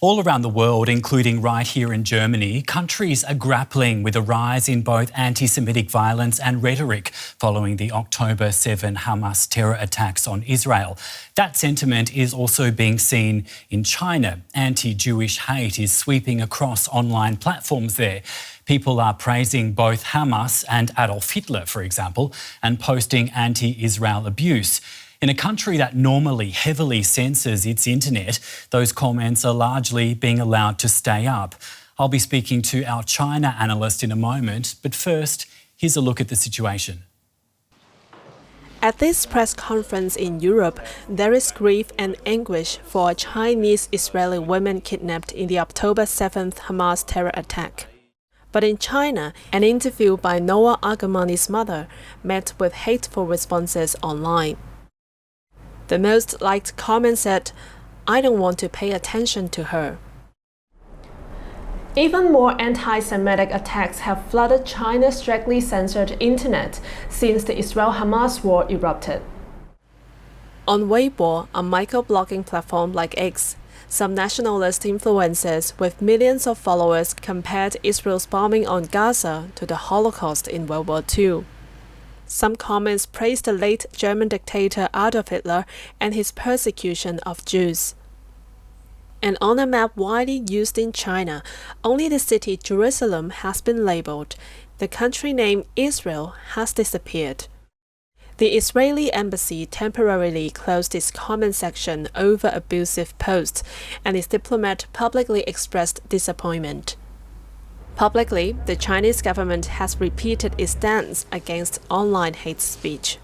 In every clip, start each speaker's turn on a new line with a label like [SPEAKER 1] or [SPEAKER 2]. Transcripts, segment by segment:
[SPEAKER 1] All around the world, including right here in Germany, countries are grappling with a rise in both anti-Semitic violence and rhetoric following the October 7 Hamas terror attacks on Israel. That sentiment is also being seen in China. Anti-Jewish hate is sweeping across online platforms there. People are praising both Hamas and Adolf Hitler, for example, and posting anti-Israel abuse. In a country that normally heavily censors its internet, those comments are largely being allowed to stay up. I'll be speaking to our China analyst in a moment, but first, here's a look at the situation.
[SPEAKER 2] At this press conference in Europe, there is grief and anguish for Chinese Israeli women kidnapped in the October 7th Hamas terror attack. But in China, an interview by Noah Argamani's mother met with hateful responses online. The most liked comment said, "I don't want to pay attention to her." Even more anti-Semitic attacks have flooded China's strictly censored internet since the Israel-Hamas war erupted. On Weibo, a microblogging platform like X, some nationalist influencers with millions of followers compared Israel's bombing on Gaza to the Holocaust in World War II. Some comments praised the late German dictator Adolf Hitler and his persecution of Jews. And on a map widely used in China, only the city Jerusalem has been labeled. The country name Israel has disappeared. The Israeli embassy temporarily closed its comment section over abusive posts, and its diplomat publicly expressed disappointment. Publicly, the Chinese government has repeated its stance against online hate speech.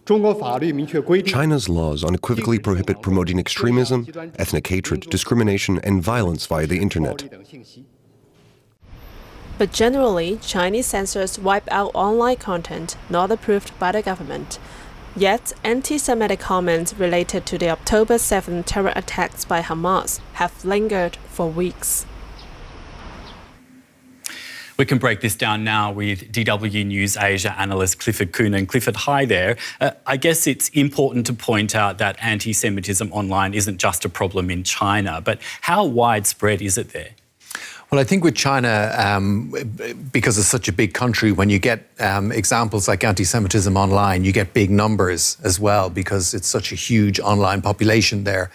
[SPEAKER 3] China's laws unequivocally prohibit promoting extremism, ethnic hatred, discrimination, and violence via the internet.
[SPEAKER 2] But generally, Chinese censors wipe out online content not approved by the government. Yet, anti-Semitic comments related to the October 7 terror attacks by Hamas have lingered for weeks.
[SPEAKER 1] We can break this down now with DW News Asia analyst Clifford Coonan. Clifford, hi there. I guess it's important to point out that anti-Semitism online isn't just a problem in China, but how widespread is it there?
[SPEAKER 4] Well, I think with China, because it's such a big country, when you get examples like anti-Semitism online, you get big numbers as well because it's such a huge online population there.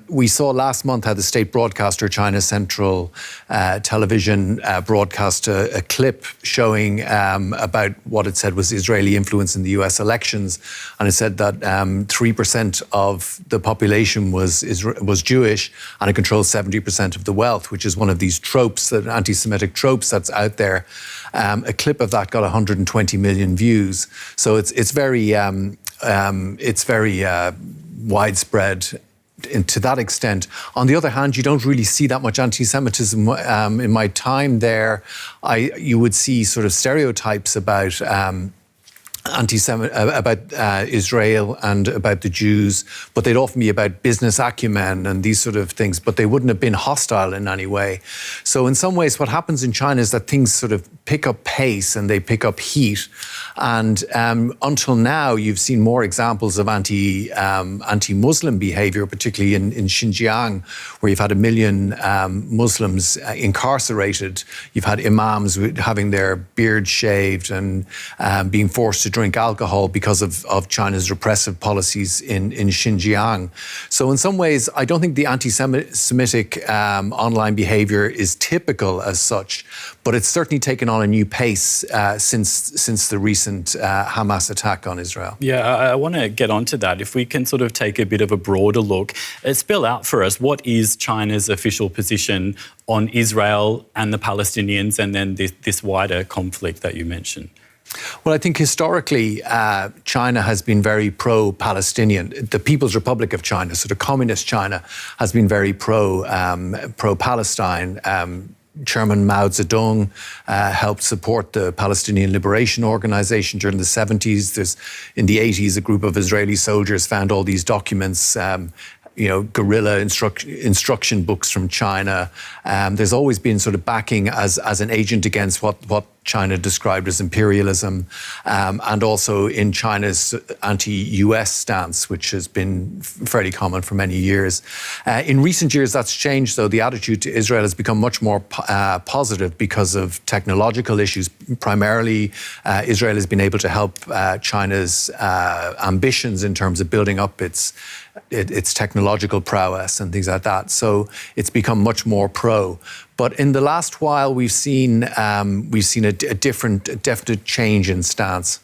[SPEAKER 4] We saw last month how the state broadcaster, China Central Television, broadcast a clip showing about what it said was Israeli influence in the US elections. And it said that 3% of the population was Jewish, and it controls 70% of the wealth, which is one of these tropes, that anti-Semitic tropes that's out there. A clip of that got 120 million views. So it's very widespread to that extent. On the other hand, you don't really see that much anti-Semitism. In my time there, you would see sort of stereotypes about Israel and about the Jews, but they'd often be about business acumen and these sort of things, but they wouldn't have been hostile in any way. So in some ways, what happens in China is that things sort of pick up pace and they pick up heat. And until now, you've seen more examples of anti-Muslim behavior, particularly in Xinjiang, where you've had 1 million Muslims incarcerated. You've had imams having their beards shaved and being forced to drink alcohol because of China's repressive policies in Xinjiang. So in some ways, I don't think the anti-Semitic online behavior is typical as such, but it's certainly taken on a new pace since the recent Hamas attack on Israel.
[SPEAKER 1] Yeah, I want to get onto that. If we can sort of take a bit of a broader look, spell out for us, what is China's official position on Israel and the Palestinians and then this wider conflict that you mentioned?
[SPEAKER 4] Well, I think historically, China has been very pro-Palestinian. The People's Republic of China, so the communist China, has been very pro-Palestine. Chairman Mao Zedong helped support the Palestinian Liberation Organization during the 70s. In the 80s, a group of Israeli soldiers found all these documents, guerrilla instruction books from China. There's always been sort of backing as an agent against what China described as imperialism, and also in China's anti-US stance, which has been fairly common for many years. In recent years, that's changed, though. The attitude to Israel has become much more positive because of technological issues. Primarily, Israel has been able to help China's ambitions in terms of building up its technological prowess and things like that. So it's become much more pro. But in the last while, we've seen a definite change in stance.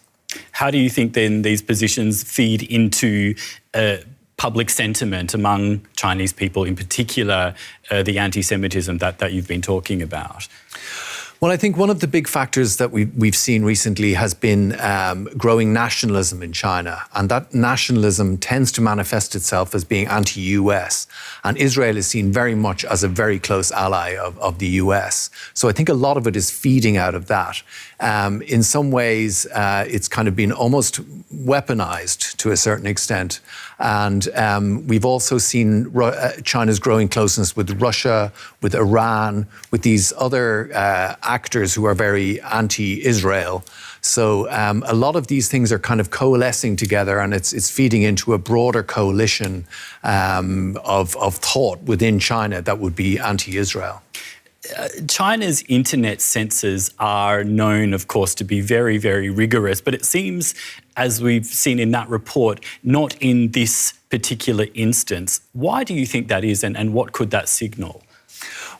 [SPEAKER 1] How do you think then these positions feed into public sentiment among Chinese people, in particular the anti-Semitism that you've been talking about?
[SPEAKER 4] Well, I think one of the big factors that we've seen recently has been growing nationalism in China. And that nationalism tends to manifest itself as being anti-US. And Israel is seen very much as a very close ally of the US. So I think a lot of it is feeding out of that. In some ways, it's kind of been almost weaponized to a certain extent. And we've also seen China's growing closeness with Russia, with Iran, with these other actors who are very anti-Israel. So a lot of these things are kind of coalescing together, and it's feeding into a broader coalition of thought within China that would be anti-Israel.
[SPEAKER 1] China's internet censors are known, of course, to be very, very rigorous, but it seems, as we've seen in that report, not in this particular instance. Why do you think that is, and what could that signal?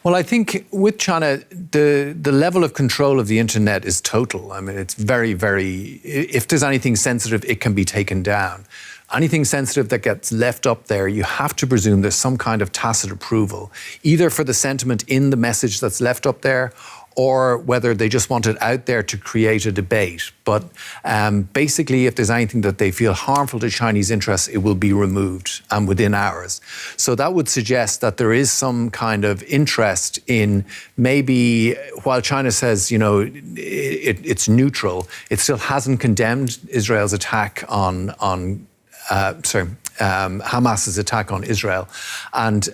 [SPEAKER 4] Well, I think with China, the level of control of the internet is total. I mean, it's very, very... If there's anything sensitive, it can be taken down. Anything sensitive that gets left up there, you have to presume there's some kind of tacit approval, either for the sentiment in the message that's left up there, or whether they just want it out there to create a debate. But basically, if there's anything that they feel harmful to Chinese interests, it will be removed, and within hours. So that would suggest that there is some kind of interest in maybe, while China says, you know, it's neutral, it still hasn't condemned Israel's attack Hamas's attack on Israel. And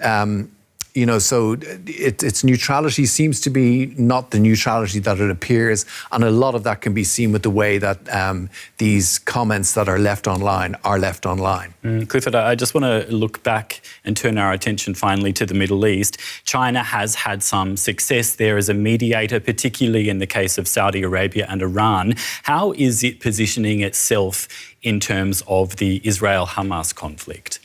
[SPEAKER 4] you know, so its neutrality seems to be not the neutrality that it appears, and a lot of that can be seen with the way that these comments that are left online are left online.
[SPEAKER 1] Clifford, I just want to look back and turn our attention finally to the Middle East. China has had some success there as a mediator, particularly in the case of Saudi Arabia and Iran. How is it positioning itself in terms of the Israel-Hamas conflict?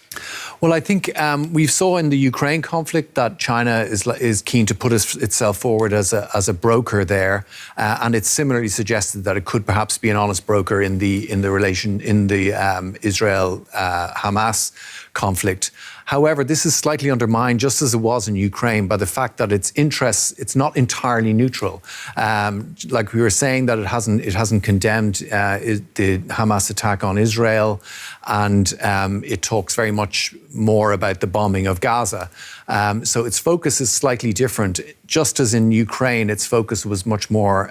[SPEAKER 4] Well, I think we saw in the Ukraine conflict that China is keen to put itself forward as a broker there, and it's similarly suggested that it could perhaps be an honest broker in the Israel-Hamas conflict. However, this is slightly undermined, just as it was in Ukraine, by the fact that its interests, it's not entirely neutral. Like we were saying, that it hasn't condemned the Hamas attack on Israel, and it talks very much more about the bombing of Gaza. So its focus is slightly different. Just as in Ukraine, its focus was much more,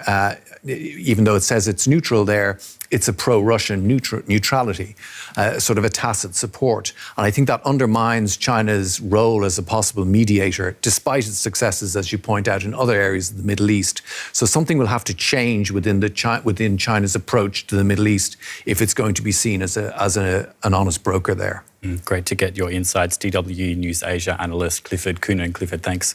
[SPEAKER 4] even though it says it's neutral there, it's a pro-Russian neutrality, sort of a tacit support. And I think that undermines China's role as a possible mediator, despite its successes, as you point out, in other areas of the Middle East. So something will have to change within China's approach to the Middle East if it's going to be seen as an honest broker there.
[SPEAKER 1] Great to get your insights. DW News Asia analyst Clifford Coonan. Clifford, thanks.